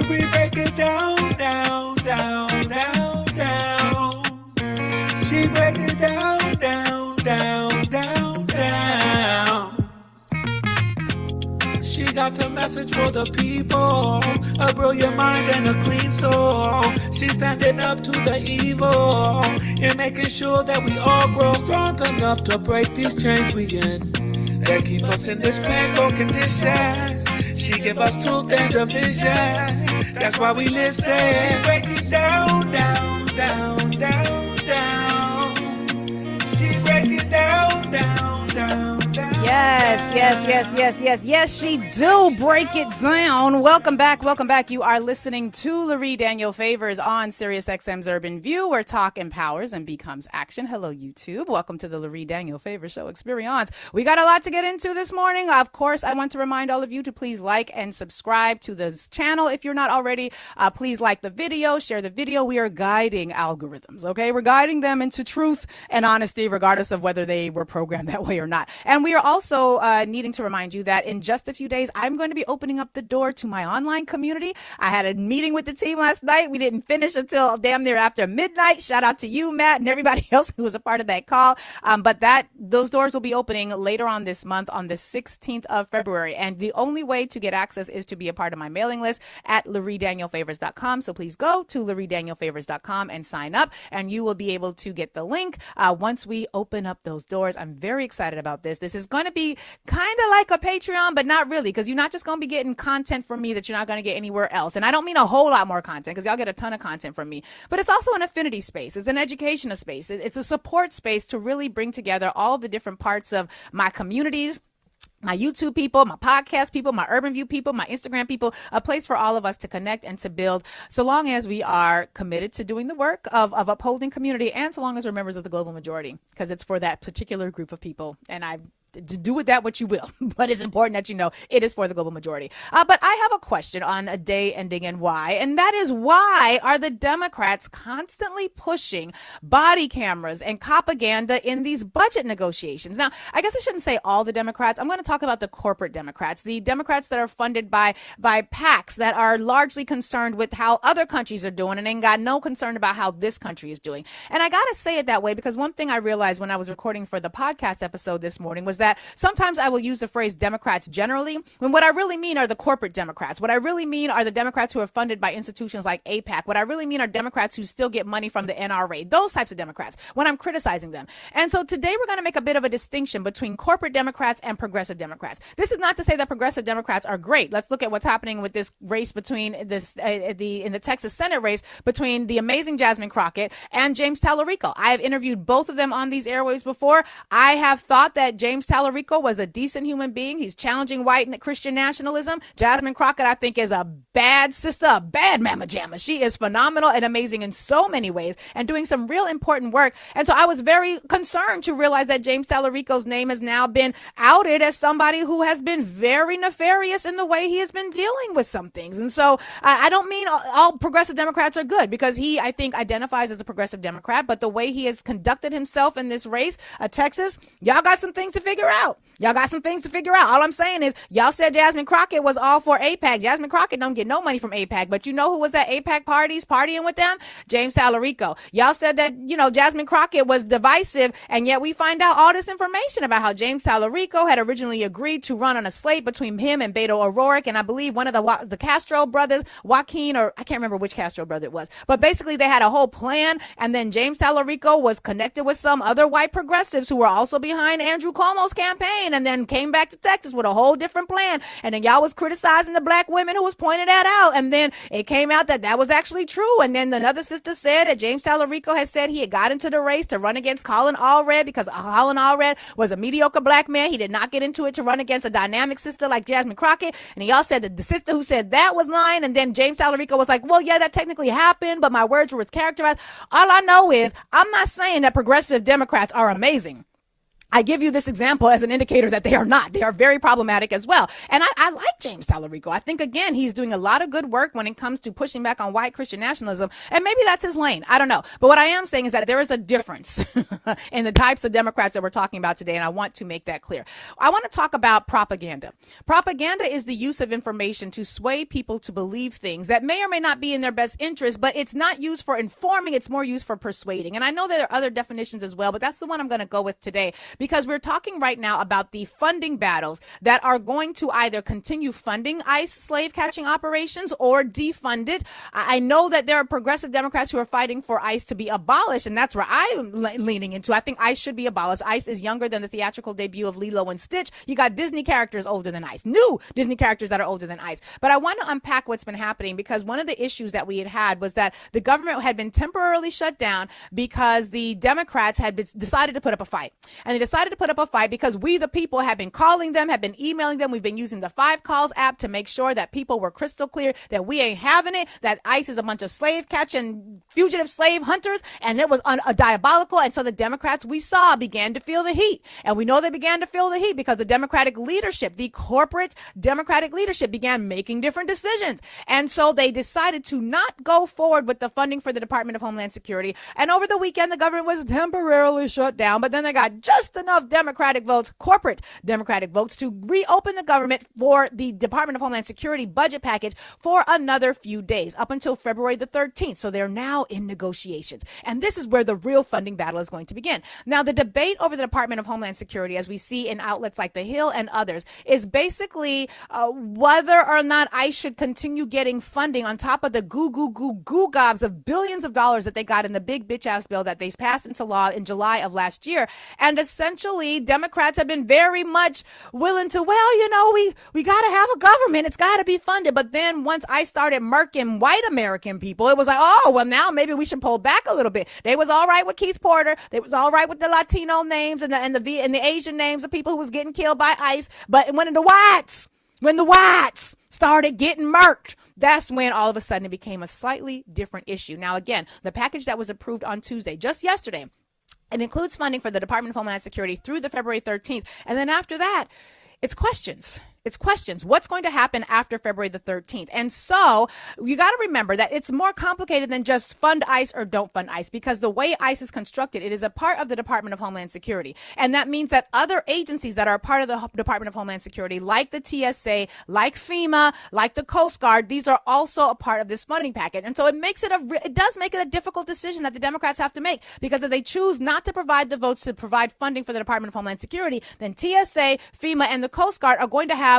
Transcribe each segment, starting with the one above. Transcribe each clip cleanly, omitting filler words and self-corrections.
we break it down, down, down, down, down. She break it down, down, down, down, down. She got a message for the people, a brilliant mind and a clean soul. She's standing up to the evil and making sure that we all grow strong enough to break these chains we in that keep us in this painful condition. She give us truth and division. That's why we listen. She break it down, down, down, down, down. She break it down, down, down, down. Yes, she do break it down. Welcome back. You are listening to Lurie Daniel Favors on Sirius XM's Urban View, where talk empowers and becomes action. Hello, YouTube. Welcome to the Lurie Daniel Favors Show Experience. We got a lot to get into this morning. Of course, I want to remind all of you to please like and subscribe to this channel if you're not already. Please like the video, share the video. We are guiding algorithms, okay? We're guiding them into truth and honesty, regardless of whether they were programmed that way or not. And we are also needing to remind you that in just a few days, I'm going to be opening up the door to my online community. I had a meeting with the team last night. We didn't finish until damn near after midnight. Shout out to you, Matt, and everybody else who was a part of that call. But those doors will be opening later on this month on the 16th of February. And the only way to get access is to be a part of my mailing list at LurieDanielFavors.com. So please go to LurieDanielFavors.com and sign up, and you will be able to get the link once we open up those doors. I'm very excited about this. This is going to be kind of like a Patreon, but not really, because you're not just going to be getting content from me that you're not going to get anywhere else. And I don't mean a whole lot more content, because y'all get a ton of content from me, but it's also an affinity space. It's an educational space. It's a support space to really bring together all the different parts of my communities, my YouTube people, my podcast people, my Urban View people, my Instagram people, a place for all of us to connect and to build, so long as we are committed to doing the work of upholding community, and so long as we're members of the global majority, because it's for that particular group of people. And do with that what you will, but it's important that you know it is for the global majority. But I have a question on a day ending in Y, and that is, why are the Democrats constantly pushing body cameras and propaganda in these budget negotiations? Now, I guess I shouldn't say all the Democrats. I'm going to talk about the corporate Democrats, the Democrats that are funded by PACs that are largely concerned with how other countries are doing and ain't got no concern about how this country is doing. And I got to say it that way because one thing I realized when I was recording for the podcast episode this morning was that sometimes I will use the phrase Democrats generally, when what I really mean are the corporate Democrats. What I really mean are the Democrats who are funded by institutions like AIPAC. What I really mean are Democrats who still get money from the NRA, those types of Democrats, when I'm criticizing them. And so today we're going to make a bit of a distinction between corporate Democrats and progressive Democrats. This is not to say that progressive Democrats are great. Let's look at what's happening with this race between in the Texas Senate race between the amazing Jasmine Crockett and James Tallarico. I have interviewed both of them on these airwaves before. I have thought that James Tallarico was a decent human being. He's challenging white Christian nationalism. Jasmine Crockett, I think, is a bad sister, a bad mama jamma. She is phenomenal and amazing in so many ways and doing some real important work. And so I was very concerned to realize that James Tallarico's name has now been outed as somebody who has been very nefarious in the way he has been dealing with some things. And so I don't mean all progressive Democrats are good, because he, I think, identifies as a progressive Democrat, but the way he has conducted himself in this race, Texas, y'all got some things to figure out. All I'm saying is, y'all said Jasmine Crockett was all for AIPAC. Jasmine Crockett don't get no money from AIPAC, but you know who was at AIPAC parties partying with them? James Tallarico. Y'all said that, Jasmine Crockett was divisive, and yet we find out all this information about how James Tallarico had originally agreed to run on a slate between him and Beto O'Rourke, and I believe one of the Castro brothers, Joaquin, or I can't remember which Castro brother it was, but basically they had a whole plan, and then James Tallarico was connected with some other white progressives who were also behind Andrew Cuomo's campaign, and then came back to Texas with a whole different plan. And then y'all was criticizing the black women who was pointing that out. And then it came out that that was actually true. And then another sister said that James Tallarico had said he had got into the race to run against Colin Allred because Colin Allred was a mediocre black man. He did not get into it to run against a dynamic sister like Jasmine Crockett. And y'all said that the sister who said that was lying. And then James Tallarico was like, well, yeah, that technically happened, but my words were mischaracterized. All I know is I'm not saying that progressive Democrats are amazing. I give you this example as an indicator that they are not. They are very problematic as well. And I like James Talarico. I think, again, he's doing a lot of good work when it comes to pushing back on white Christian nationalism. And maybe that's his lane. I don't know. But what I am saying is that there is a difference in the types of Democrats that we're talking about today. And I want to make that clear. I want to talk about propaganda. Propaganda is the use of information to sway people to believe things that may or may not be in their best interest, but it's not used for informing. It's more used for persuading. And I know there are other definitions as well, but that's the one I'm going to go with today, because we're talking right now about the funding battles that are going to either continue funding ICE slave catching operations or defund it. I know that there are progressive Democrats who are fighting for ICE to be abolished, and that's where I'm leaning into. I think ICE should be abolished. ICE is younger than the theatrical debut of Lilo and Stitch. You got Disney characters older than ICE, new Disney characters that are older than ICE. But I want to unpack what's been happening, because one of the issues that we had was that the government had been temporarily shut down because the Democrats had decided to put up a fight. And they decided to put up a fight because we, the people, have been calling them, have been emailing them. We've been using the 5 Calls app to make sure that people were crystal clear that we ain't having it, that ICE is a bunch of slave catching, fugitive slave hunters, and it was diabolical. And so the Democrats, we saw, began to feel the heat. And we know they began to feel the heat because the Democratic leadership, the corporate Democratic leadership, began making different decisions. And so they decided to not go forward with the funding for the Department of Homeland Security. And over the weekend, the government was temporarily shut down, but then they got just enough Democratic votes, corporate Democratic votes, to reopen the government for the Department of Homeland Security budget package for another few days, up until February the 13th. So they're now in negotiations. And this is where the real funding battle is going to begin. Now, the debate over the Department of Homeland Security, as we see in outlets like The Hill and others, is basically whether or not ICE should continue getting funding on top of the goo gobs of billions of dollars that they got in the big bitch ass bill that they passed into law in July of last year. And essentially, Democrats have been very much willing to, well, you know, we got to have a government. It's got to be funded. But then once I started murking white American people, it was like, oh, well, now maybe we should pull back a little bit. They was all right with Keith Porter. They was all right with the Latino names and the Asian names of people who was getting killed by ICE. But when the whites started getting murked, that's when all of a sudden it became a slightly different issue. Now, again, the package that was approved on Tuesday, just yesterday, it includes funding for the Department of Homeland Security through the February 13th. And then after that, it's questions. It's questions. What's going to happen after February the 13th? And so you got to remember that it's more complicated than just fund ICE or don't fund ICE, because the way ICE is constructed, it is a part of the Department of Homeland Security. And that means that other agencies that are part of the Department of Homeland Security, like the TSA, like FEMA, like the Coast Guard, these are also a part of this funding packet. And so it does make it a difficult decision that the Democrats have to make, because if they choose not to provide the votes to provide funding for the Department of Homeland Security, then TSA, FEMA, and the Coast Guard are going to have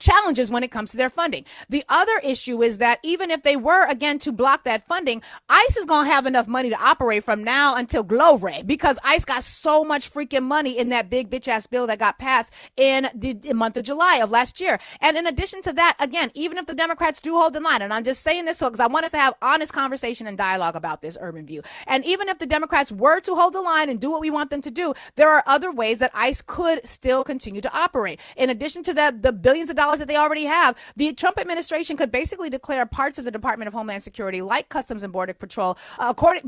challenges when it comes to their funding. The other issue is that even if they were, again, to block that funding, ICE is going to have enough money to operate from now until glory, because ICE got so much freaking money in that big bitch ass bill that got passed in the month of July of last year. And in addition to that, again, even if the Democrats do hold the line, and I'm just saying this because I want us to have honest conversation and dialogue about this, Urban View. And even if the Democrats were to hold the line and do what we want them to do, there are other ways that ICE could still continue to operate. In addition to that, the billions of dollars that they already have, the Trump administration could basically declare parts of the Department of Homeland Security, like Customs and Border Patrol,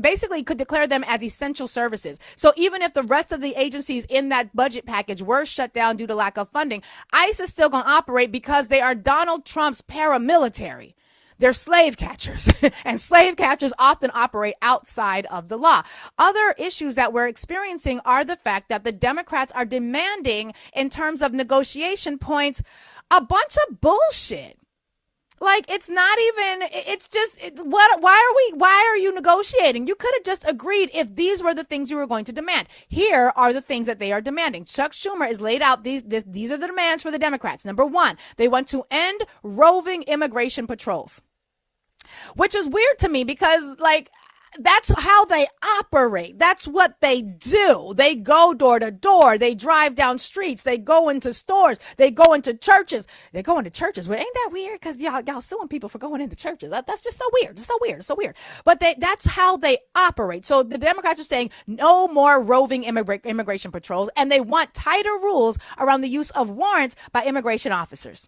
basically could declare them as essential services. So even if the rest of the agencies in that budget package were shut down due to lack of funding, ICE is still going to operate because they are Donald Trump's paramilitary. They're slave catchers, and slave catchers often operate outside of the law. Other issues that we're experiencing are the fact that the Democrats are demanding, in terms of negotiation points, a bunch of bullshit. Like, it's not even, it's just, why are you negotiating? You could have just agreed if these were the things you were going to demand. Here are the things that they are demanding. Chuck Schumer has laid out these are the demands for the Democrats. Number one, they want to end roving immigration patrols, which is weird to me because, like, that's how they operate. That's what they do. They go door to door. They drive down streets. They go into stores. They go into churches. Well, ain't that weird? Because y'all suing people for going into churches. That's just so weird. It's so weird. But that's how they operate. So the Democrats are saying no more roving immigration patrols, and they want tighter rules around the use of warrants by immigration officers.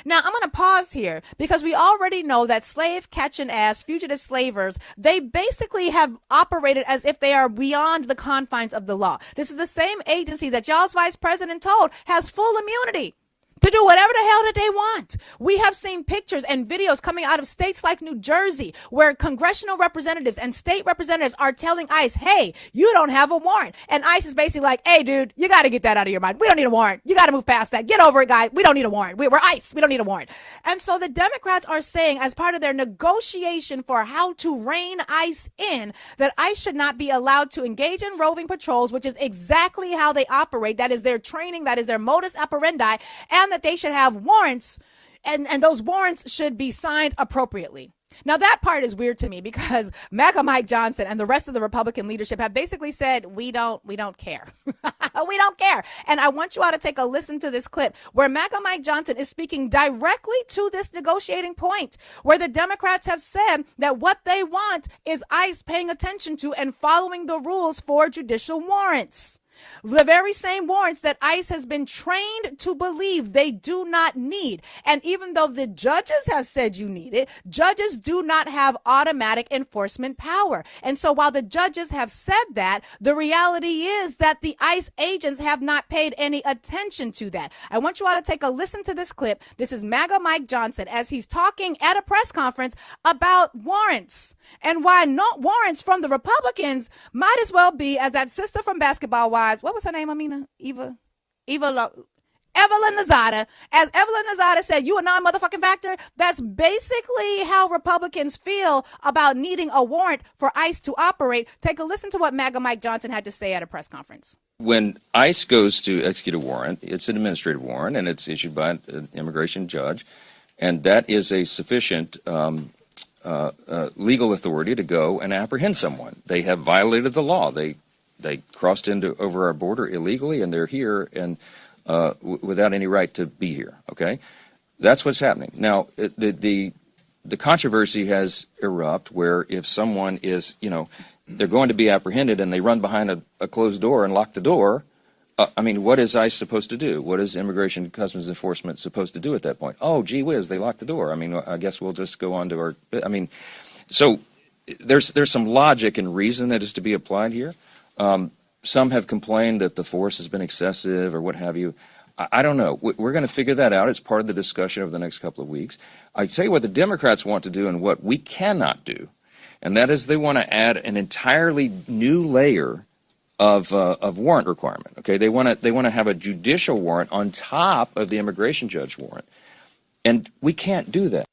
Now, I'm going to pause here because we already know that slave catching ass fugitive slavers, they basically have operated as if they are beyond the confines of the law. This is the same agency that y'all's vice president told has full immunity to do whatever the hell that they want. We have seen pictures and videos coming out of states like New Jersey where congressional representatives and state representatives are telling ICE, hey, you don't have a warrant. And ICE is basically like, hey, dude, you got to get that out of your mind. We don't need a warrant. You got to move past that. Get over it, guys. We don't need a warrant. We're ICE. We don't need a warrant. And so the Democrats are saying, as part of their negotiation for how to rein ICE in, that ICE should not be allowed to engage in roving patrols, which is exactly how they operate. That is their training. That is their modus operandi. And that they should have warrants, and those warrants should be signed appropriately. Now, that part is weird to me because MAGA Mike Johnson and the rest of the Republican leadership have basically said, we don't care. We don't care. And I want you all to take a listen to this clip where MAGA Mike Johnson is speaking directly to this negotiating point, where the Democrats have said that what they want is ICE paying attention to and following the rules for judicial warrants. The very same warrants that ICE has been trained to believe they do not need. And even though the judges have said you need it, judges do not have automatic enforcement power. And so while the judges have said that, the reality is that the ICE agents have not paid any attention to that. I want you all to take a listen to this clip. This is MAGA Mike Johnson as he's talking at a press conference about warrants and why not warrants from the Republicans might as well be, as that sister from Basketball Wives, what was her name, Amina? Evelyn Nazada. As Evelyn Nazada said, you a non-motherfucking factor. That's basically how Republicans feel about needing a warrant for ICE to operate. Take a listen to what MAGA Mike Johnson had to say at a press conference. When ICE goes to execute a warrant, it's an administrative warrant, and it's issued by an immigration judge, and that is a sufficient legal authority to go and apprehend someone. They have violated the law. They crossed over our border illegally, and they're here and without any right to be here. Okay, that's what's happening now. The controversy has erupted where if someone is, they're going to be apprehended and they run behind a closed door and lock the door. What is ICE supposed to do? What is Immigration and Customs Enforcement supposed to do at that point? Oh, gee whiz, they locked the door. I guess we'll just go on to our. So there's some logic and reason that is to be applied here. Some have complained that the force has been excessive or what have you. I don't know. We're going to figure that out. It's part of the discussion over the next couple of weeks. I tell you what the Democrats want to do and what we cannot do, and that is they want to add an entirely new layer of warrant requirement. Okay, they want to have a judicial warrant on top of the immigration judge warrant, and we can't do that.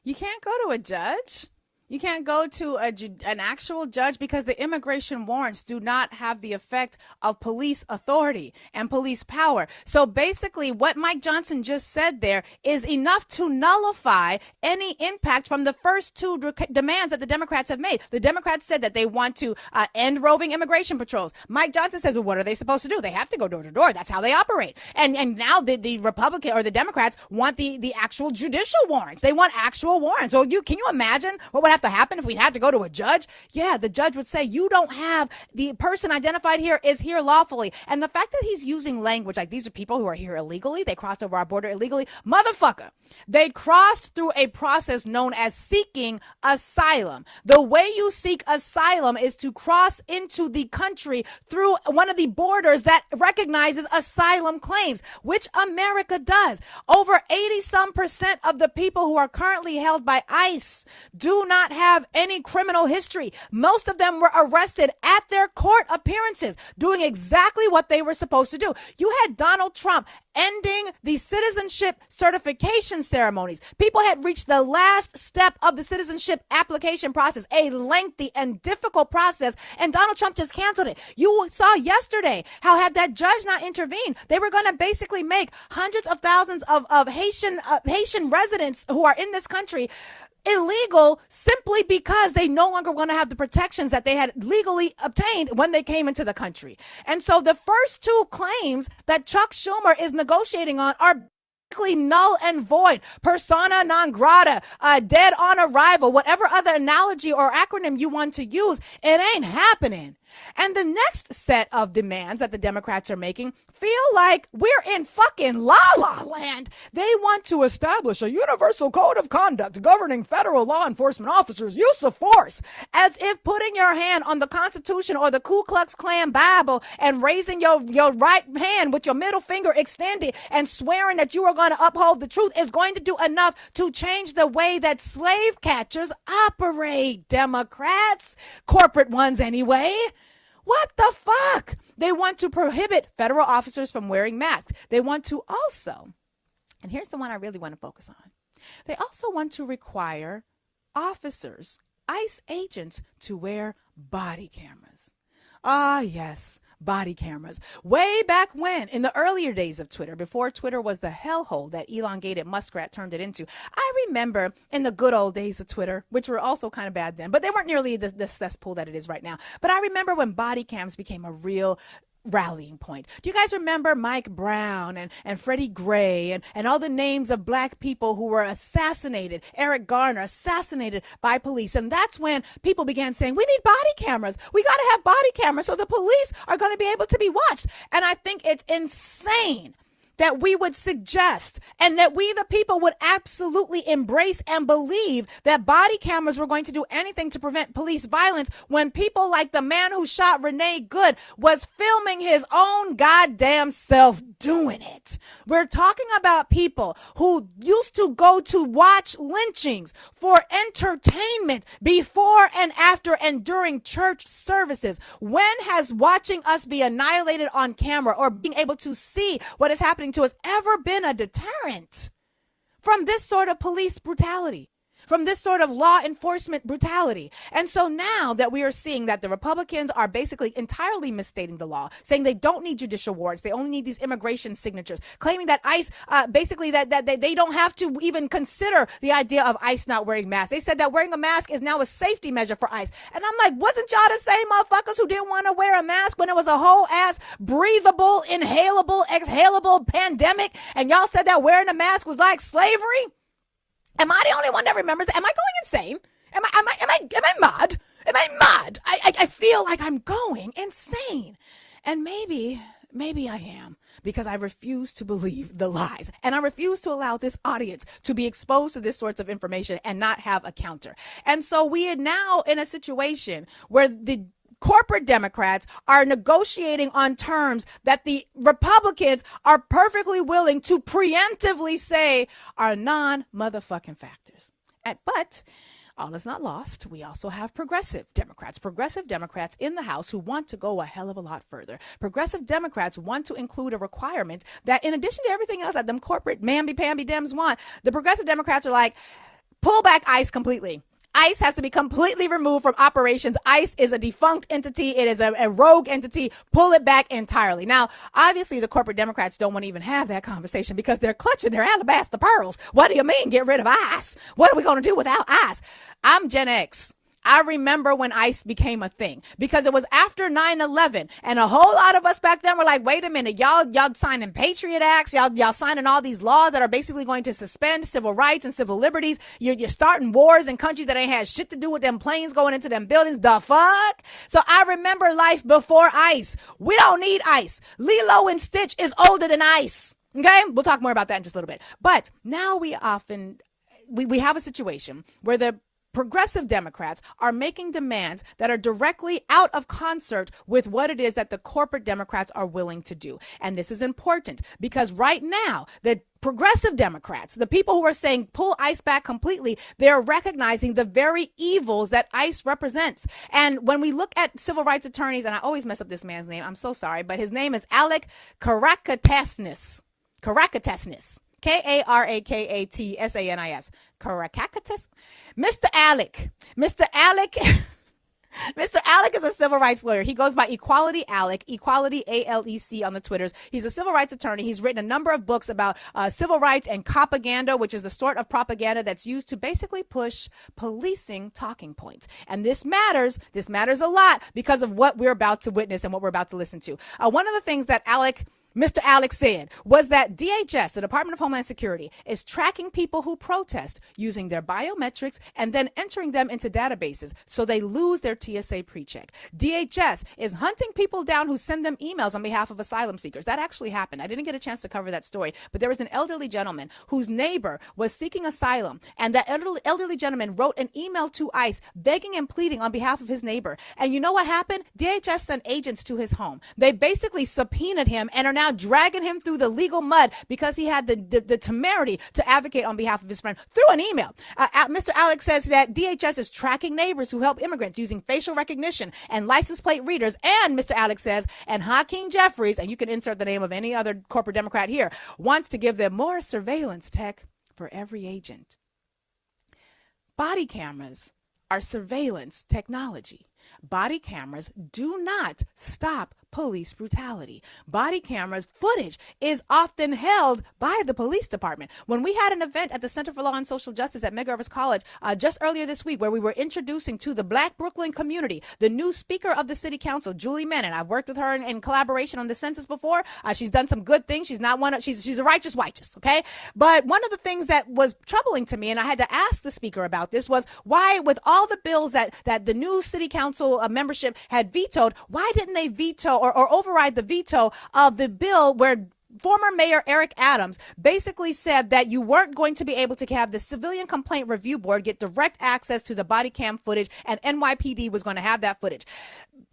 You can't go to a judge. You can't go to an actual judge because the immigration warrants do not have the effect of police authority and police power. So basically what Mike Johnson just said there is enough to nullify any impact from the first two demands that the Democrats have made. The Democrats said that they want to end roving immigration patrols. Mike Johnson says, well, what are they supposed to do? They have to go door to door. That's how they operate. And now the Republican or the Democrats want the actual judicial warrants. They want actual warrants. So can you imagine what would have to happen if we had to go to a judge? Yeah, the judge would say, you don't have, the person identified here is here lawfully. And the fact that he's using language like these are people who are here illegally, they crossed over our border illegally. Motherfucker, they crossed through a process known as seeking asylum. The way you seek asylum is to cross into the country through one of the borders that recognizes asylum claims, which America does. Over 80% of the people who are currently held by ICE do not have any criminal history. Most of them were arrested at their court appearances, doing exactly what they were supposed to do. You had Donald Trump ending the citizenship certification ceremonies. People had reached the last step of the citizenship application process, a lengthy and difficult process, and Donald Trump just canceled it. You saw yesterday how had that judge not intervened, they were going to basically make hundreds of thousands of Haitian residents who are in this country illegal simply because they no longer want to have the protections that they had legally obtained when they came into the country. And so the first two claims that Chuck Schumer is negotiating on are basically null and void, persona non grata, dead on arrival, whatever other analogy or acronym you want to use. It ain't happening. And the next set of demands that the Democrats are making feel like we're in fucking la la land. They want to establish a universal code of conduct governing federal law enforcement officers' use of force, as if putting your hand on the Constitution or the Ku Klux Klan Bible and raising your right hand with your middle finger extended and swearing that you are going to uphold the truth is going to do enough to change the way that slave catchers operate. Democrats, corporate ones anyway. What the fuck? They want to prohibit federal officers from wearing masks. They want to also, and here's the one I really want to focus on. They also want to require officers, ICE agents, to wear body cameras. Ah, yes, body cameras. Way back when, in the earlier days of Twitter, before Twitter was the hellhole that elongated muskrat turned it into, I remember in the good old days of Twitter, which were also kind of bad then, but they weren't nearly the cesspool that it is right now. But I remember when body cams became a real rallying point. Do you guys remember Mike Brown and Freddie Gray and all the names of black people who were assassinated, Eric Garner assassinated by police? And that's when people began saying, we need body cameras. We got to have body cameras so the police are going to be able to be watched. And I think it's insane that we would suggest and that we, the people, would absolutely embrace and believe that body cameras were going to do anything to prevent police violence when people like the man who shot Renee Good was filming his own goddamn self doing it. We're talking about people who used to go to watch lynchings for entertainment before and after and during church services. When has watching us be annihilated on camera or being able to see what is happening to us ever been a deterrent from this sort of police brutality, from this sort of law enforcement brutality? And so now that we are seeing that the Republicans are basically entirely misstating the law, saying they don't need judicial warrants, they only need these immigration signatures, claiming that ICE, basically that they don't have to even consider the idea of ICE not wearing masks. They said that wearing a mask is now a safety measure for ICE. And I'm like, wasn't y'all the same motherfuckers who didn't want to wear a mask when it was a whole ass breathable, inhalable, exhalable pandemic? And y'all said that wearing a mask was like slavery? Am I the only one that remembers that? Am I going insane? Am I mad? Am I mad? I feel like I'm going insane. And maybe I am, because I refuse to believe the lies. And I refuse to allow this audience to be exposed to this sorts of information and not have a counter. And so we are now in a situation where the corporate Democrats are negotiating on terms that the Republicans are perfectly willing to preemptively say are non-motherfucking factors. But all is not lost. We also have progressive Democrats in the House who want to go a hell of a lot further. Progressive Democrats want to include a requirement that, in addition to everything else that them corporate mamby-pamby Dems want, the progressive Democrats are like, pull back ICE completely. ICE has to be completely removed from operations. ICE is a defunct entity. It is a rogue entity. Pull it back entirely. Now, obviously, the corporate Democrats don't want to even have that conversation because they're clutching their alabaster pearls. What do you mean, get rid of ICE? What are we going to do without ICE? I'm Gen X. I remember when ICE became a thing because it was after 9/11, and a whole lot of us back then were like, wait a minute, y'all signing Patriot Acts, y'all signing all these laws that are basically going to suspend civil rights and civil liberties. You're starting wars in countries that ain't had shit to do with them planes going into them buildings. The fuck? So I remember life before ICE. We don't need ICE. Lilo and Stitch is older than ICE. Okay? We'll talk more about that in just a little bit. But now we have a situation where the progressive Democrats are making demands that are directly out of concert with what it is that the corporate Democrats are willing to do. And this is important because right now, the progressive Democrats, the people who are saying pull ICE back completely, they're recognizing the very evils that ICE represents. And when we look at civil rights attorneys, and I always mess up this man's name, I'm so sorry, but his name is Alec Karakatsanis. Karakatsanis. Karakatas. Mr. Alec. Mr. Alec is a civil rights lawyer. He goes by Equality Alec, Equality ALEC on the Twitters. He's a civil rights attorney. He's written a number of books about civil rights and propaganda, which is the sort of propaganda that's used to basically push policing talking points. And this matters a lot because of what we're about to witness and what we're about to listen to. One of the things that Alec Mr. Alex said, was that DHS, the Department of Homeland Security, is tracking people who protest using their biometrics and then entering them into databases so they lose their TSA pre-check. DHS is hunting people down who send them emails on behalf of asylum seekers. That actually happened. I didn't get a chance to cover that story, but there was an elderly gentleman whose neighbor was seeking asylum, and that elderly gentleman wrote an email to ICE begging and pleading on behalf of his neighbor. And you know what happened? DHS sent agents to his home. They basically subpoenaed him and are now dragging him through the legal mud because he had the temerity to advocate on behalf of his friend through an email. Mr. Alex says that DHS is tracking neighbors who help immigrants using facial recognition and license plate readers. And Mr. Alex says, and Hakeem Jeffries, and you can insert the name of any other corporate Democrat here, wants to give them more surveillance tech for every agent. Body cameras are surveillance technology. Body cameras do not stop police brutality. Body cameras footage is often held by the police department. When we had an event at the Center for Law and Social Justice at Medgar College just earlier this week, where we were introducing to the Black Brooklyn community the new Speaker of the City Council, Julie Menon. I've worked with her in collaboration on the census before. She's done some good things. She's not she's a righteous, okay? But one of the things that was troubling to me, and I had to ask the speaker about this, was why, with all the bills that the new City Council membership had vetoed, why didn't they veto or override the veto of the bill where former Mayor Eric Adams basically said that you weren't going to be able to have the Civilian Complaint Review Board get direct access to the body cam footage, and NYPD was going to have that footage.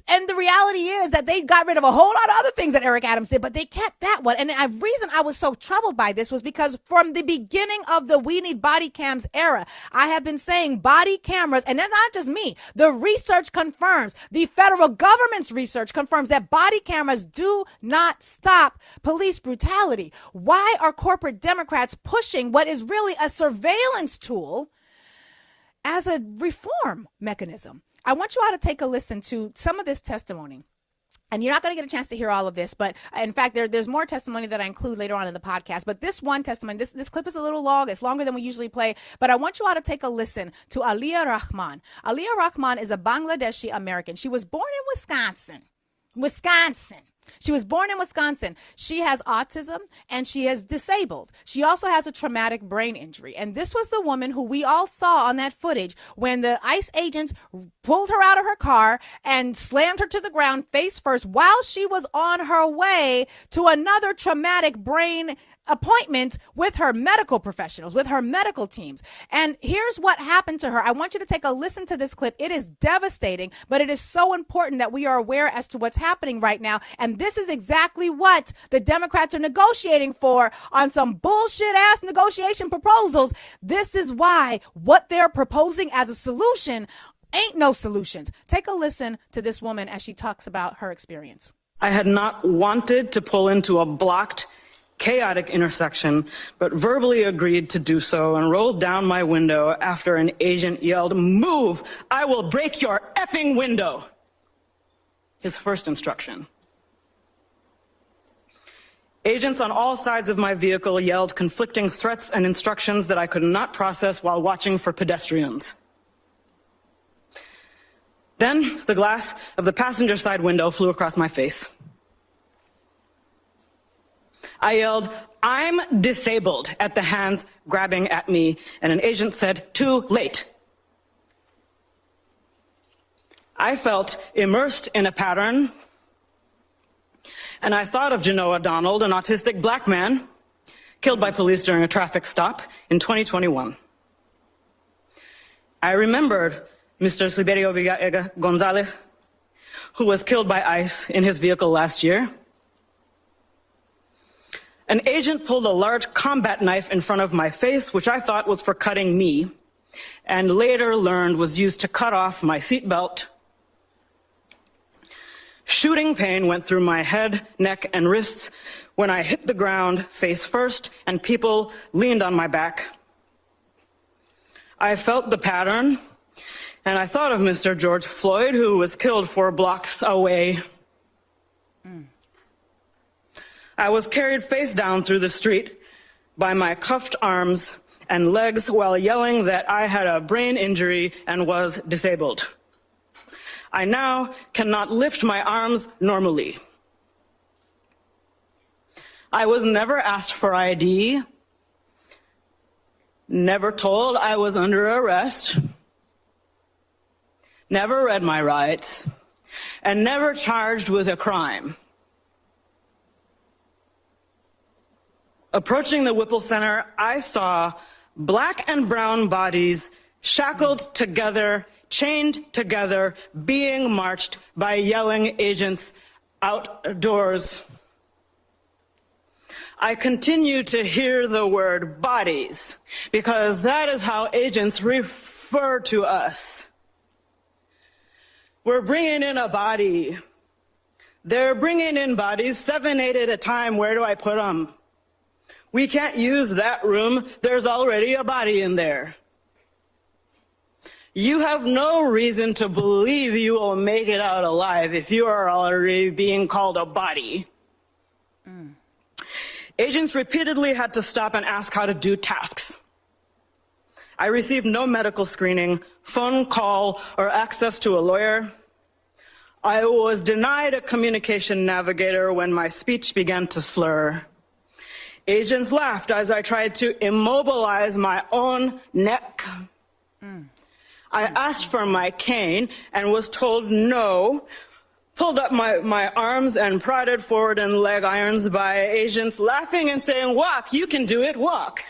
And the reality is that they got rid of a whole lot of other things that Eric Adams did, but they kept that one. And the reason I was so troubled by this was because from the beginning of the We Need Body Cams era, I have been saying body cameras, and that's not just me. The research confirms, the federal government's research confirms that body cameras do not stop police brutality. Why are corporate Democrats pushing what is really a surveillance tool as a reform mechanism? I want you all to take a listen to some of this testimony. And you're not going to get a chance to hear all of this, but in fact, there's more testimony that I include later on in the podcast. But this one testimony, this clip is a little long. It's longer than we usually play. But I want you all to take a listen to Aliyah Rahman. Aliyah Rahman is a Bangladeshi American. She was born in Wisconsin. She was born in Wisconsin. She has autism and she is disabled. She also has a traumatic brain injury. And this was the woman who we all saw on that footage when the ICE agents pulled her out of her car and slammed her to the ground face first while she was on her way to another traumatic brain appointment with her medical professionals, with her medical teams. And here's what happened to her. I want you to take a listen to this clip. It is devastating, but it is so important that we are aware as to what's happening right now. And this is exactly what the Democrats are negotiating for on some bullshit ass negotiation proposals. This is why what they're proposing as a solution ain't no solutions. Take a listen to this woman as she talks about her experience. I had not wanted to pull into a blocked, chaotic intersection, but verbally agreed to do so and rolled down my window after an agent yelled, "Move! I will break your effing window!" His first instruction. Agents on all sides of my vehicle yelled conflicting threats and instructions that I could not process while watching for pedestrians. Then the glass of the passenger side window flew across my face. I yelled, "I'm disabled," at the hands grabbing at me, and an agent said, "Too late." I felt immersed in a pattern, and I thought of Genoa Donald, an autistic black man killed by police during a traffic stop in 2021. I remembered Mr. Siliberio Villa Gonzalez, who was killed by ICE in his vehicle last year. An agent pulled a large combat knife in front of my face, which I thought was for cutting me, and later learned was used to cut off my seatbelt. Shooting pain went through my head, neck, and wrists when I hit the ground face first and people leaned on my back. I felt the pattern, and I thought of Mr. George Floyd, who was killed 4 blocks away. I was carried face down through the street by my cuffed arms and legs while yelling that I had a brain injury and was disabled. I now cannot lift my arms normally. I was never asked for ID, never told I was under arrest, never read my rights, and never charged with a crime. Approaching the Whipple Center, I saw black and brown bodies shackled together, chained together, being marched by yelling agents outdoors. I continue to hear the word bodies because that is how agents refer to us. We're bringing in a body. They're bringing in bodies, 7, 8 at a time. Where do I put them? We can't use that room. There's already a body in there. You have no reason to believe you will make it out alive if you are already being called a body. Agents repeatedly had to stop and ask how to do tasks. I received no medical screening, phone call, or access to a lawyer. I was denied a communication navigator when my speech began to slur. Agents laughed as I tried to immobilize my own neck. I asked for my cane and was told no, pulled up my arms and prodded forward in leg irons by agents laughing and saying, "Walk, you can do it, walk."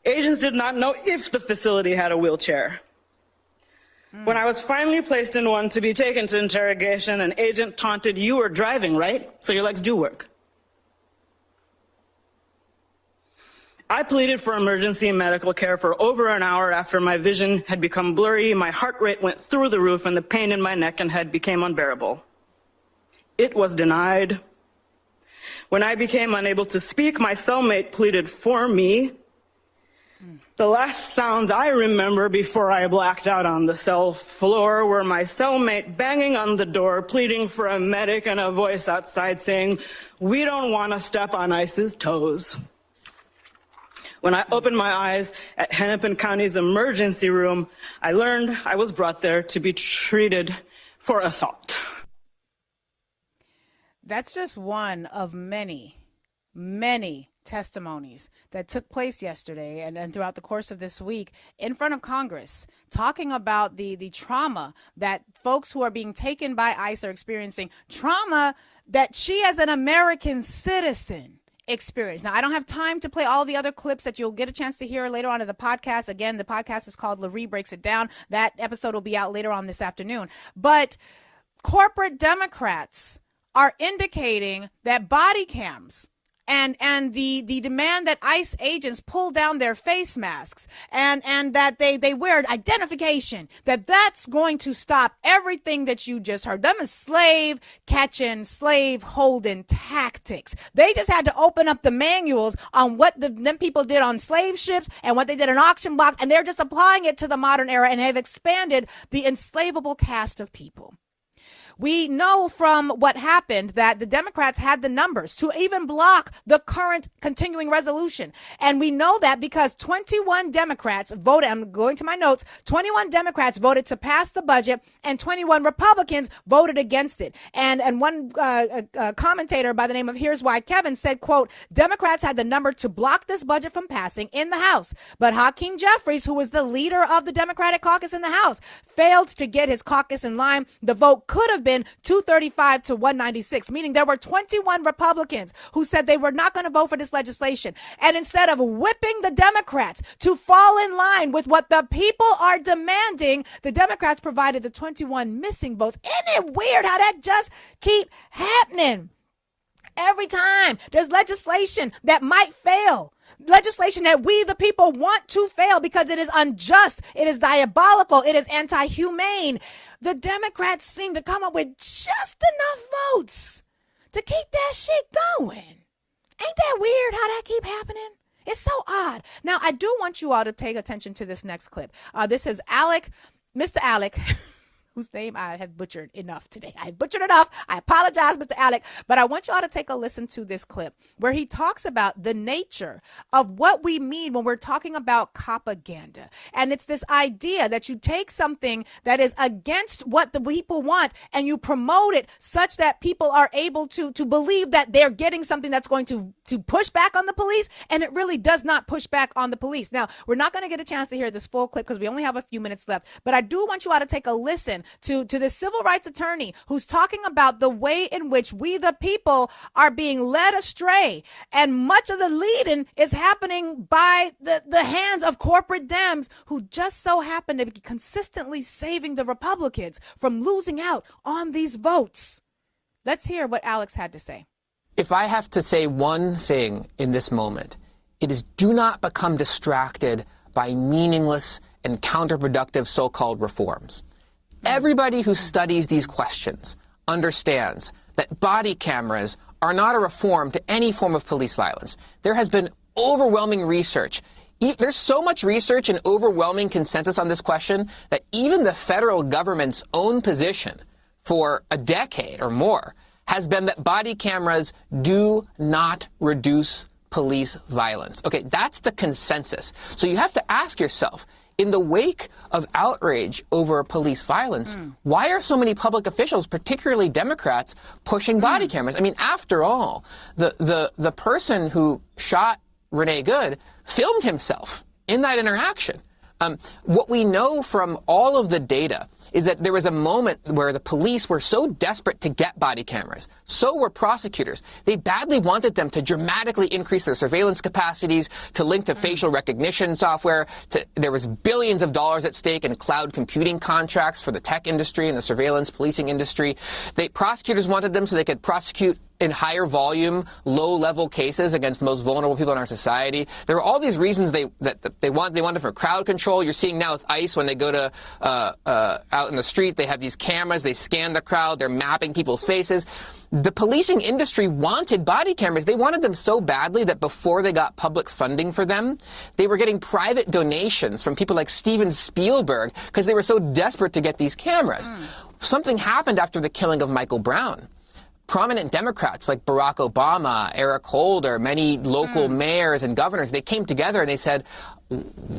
Agents did not know if the facility had a wheelchair. When I was finally placed in one to be taken to interrogation, an agent taunted, "You were driving, right? So your legs do work." I pleaded for emergency medical care for over an hour after my vision had become blurry, my heart rate went through the roof, and the pain in my neck and head became unbearable. It was denied. When I became unable to speak, my cellmate pleaded for me. The last sounds I remember before I blacked out on the cell floor were my cellmate banging on the door, pleading for a medic, and a voice outside saying, "We don't want to step on ICE's toes." When I opened my eyes at Hennepin County's emergency room, I learned I was brought there to be treated for assault. That's just one of many, many testimonies that took place yesterday and throughout the course of this week in front of Congress, talking about the trauma that folks who are being taken by ICE are experiencing, trauma that she as an American citizen experience. Now, I don't have time to play all the other clips that you'll get a chance to hear later on in the podcast. Again, the podcast is called Lurie Breaks It Down. That episode will be out later on this afternoon. But corporate Democrats are indicating that body cams and the demand that ICE agents pull down their face masks and that they wear identification, that's going to stop everything that you just heard. Them is slave catching, slave holding tactics. They just had to open up the manuals on what them people did on slave ships and what they did in auction blocks, and they're just applying it to the modern era and have expanded the enslavable caste of people. We know from what happened that the Democrats had the numbers to even block the current continuing resolution. And we know that because 21 Democrats voted, I'm going to my notes, 21 Democrats voted to pass the budget and 21 Republicans voted against it. And one commentator by the name of Here's Why Kevin said, quote, "Democrats had the number to block this budget from passing in the House. But Hakeem Jeffries, who was the leader of the Democratic caucus in the House, failed to get his caucus in line. The vote could have been 235 to 196, meaning there were 21 Republicans who said they were not going to vote for this legislation. And instead of whipping the Democrats to fall in line with what the people are demanding, the Democrats provided the 21 missing votes. Isn't it weird how that just keep happening? Every time there's legislation that might fail, legislation that we, the people, want to fail because it is unjust, it is diabolical, it is anti-humane, the Democrats seem to come up with just enough votes to keep that shit going. Ain't that weird how that keep happening? It's so odd. Now, I do want you all to pay attention to this next clip. This is Mr. Alec, whose name I have butchered enough today. I butchered enough. I apologize, Mr. Alec. But I want y'all to take a listen to this clip where he talks about the nature of what we mean when we're talking about propaganda. And it's this idea that you take something that is against what the people want and you promote it such that people are able to believe that they're getting something that's going to push back on the police, and it really does not push back on the police. Now, we're not going to get a chance to hear this full clip because we only have a few minutes left, but I do want you all to take a listen to the civil rights attorney who's talking about the way in which we, the people, are being led astray. And much of the leading is happening by the hands of corporate Dems who just so happen to be consistently saving the Republicans from losing out on these votes. Let's hear what Alex had to say. If I have to say one thing in this moment, it is do not become distracted by meaningless and counterproductive so-called reforms. Everybody who studies these questions understands that body cameras are not a reform to any form of police violence. There has been overwhelming research. There's so much research and overwhelming consensus on this question that even the federal government's own position for a decade or more has been that body cameras do not reduce police violence. Okay, that's the consensus. So you have to ask yourself, in the wake of outrage over police violence, why are so many public officials, particularly Democrats, pushing body cameras? I mean, after all, the person who shot Renee Good filmed himself in that interaction. What we know from all of the data is that there was a moment where the police were so desperate to get body cameras. So were prosecutors. They badly wanted them to dramatically increase their surveillance capacities, to link to facial recognition software. There was billions of dollars at stake in cloud computing contracts for the tech industry and the surveillance policing industry. Prosecutors wanted them so they could prosecute in higher volume, low-level cases against the most vulnerable people in our society. There were all these reasons they wanted for crowd control. You're seeing now with ICE when they go to out in the street, they have these cameras, they scan the crowd, they're mapping people's faces. The policing industry wanted body cameras. They wanted them so badly that before they got public funding for them, they were getting private donations from people like Steven Spielberg because they were so desperate to get these cameras. Something happened after the killing of Michael Brown. Prominent Democrats like Barack Obama, Eric Holder, many local mayors and governors, they came together and they said,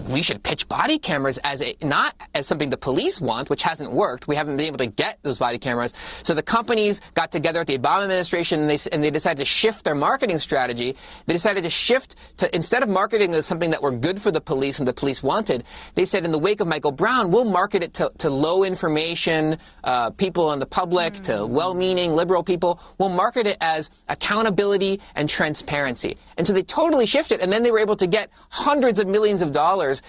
we should pitch body cameras as not as something the police want, which hasn't worked. We haven't been able to get those body cameras. So the companies got together at the Obama administration and they decided to shift their marketing strategy. They decided to shift to, instead of marketing as something that were good for the police and the police wanted, they said in the wake of Michael Brown, we'll market it to low information people in the public, to well-meaning liberal people. We'll market it as accountability and transparency. And so they totally shifted, and then they were able to get hundreds of millions of dollars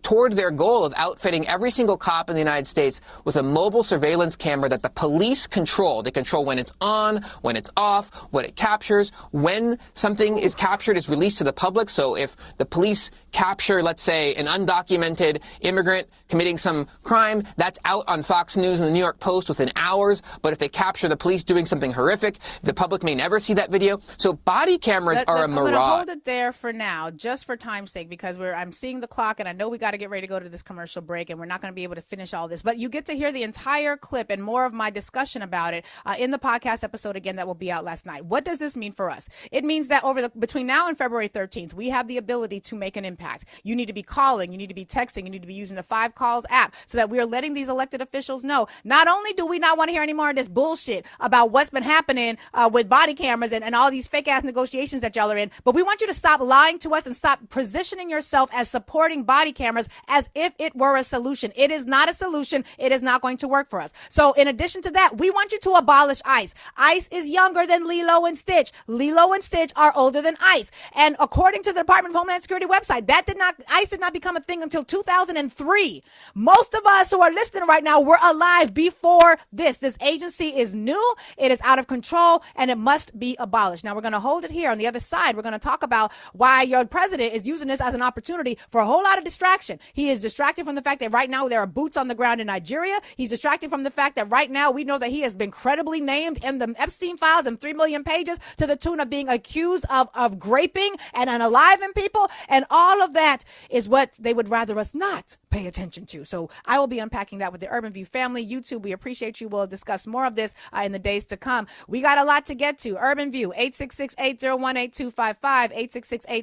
toward their goal of outfitting every single cop in the United States with a mobile surveillance camera that the police control. They control when it's on, when it's off, what it captures, when something is captured is released to the public. So if the police capture, let's say, an undocumented immigrant committing some crime, that's out on Fox News and the New York Post within hours. But if they capture the police doing something horrific, the public may never see that video. So body cameras are a mirage. I'm going to hold it there for now, just for time's sake, because I'm seeing the clock, and I know we got to get ready to go to this commercial break, and we're not going to be able to finish all this. But you get to hear the entire clip and more of my discussion about it in the podcast episode again that will be out last night. What does this mean for us? It means that between now and February 13th, we have the ability to make an impact. You need to be calling, you need to be texting, you need to be using the 5 Calls app so that we are letting these elected officials know. Not only do we not want to hear any more of this bullshit about what's been happening with body cameras and all these fake ass negotiations that y'all are in, but we want you to stop lying to us and stop positioning yourself as supporting body cameras as if it were a solution. It is not a solution. It is not going to work for us. So in addition to that, we want you to abolish ICE. ICE is younger than Lilo and Stitch. Lilo and Stitch are older than ICE. And according to the Department of Homeland Security website, ICE did not become a thing until 2003. Most of us who are listening right now were alive before this. This agency is new. It is out of control, and it must be abolished. Now we're going to hold it here. On the other side, we're going to talk about why your president is using this as an opportunity for a whole lot of distraction action. He is distracted from the fact that right now there are boots on the ground in Nigeria. He's distracted from the fact that right now we know that he has been credibly named in the Epstein files and 3 million pages to the tune of being accused of graping and unaliving people. And all of that is what they would rather us not pay attention to. So I will be unpacking that with the Urban View family. YouTube, we appreciate you. We'll discuss more of this in the days to come. We got a lot to get to. Urban View, 866-801-8255, 866-801-8255.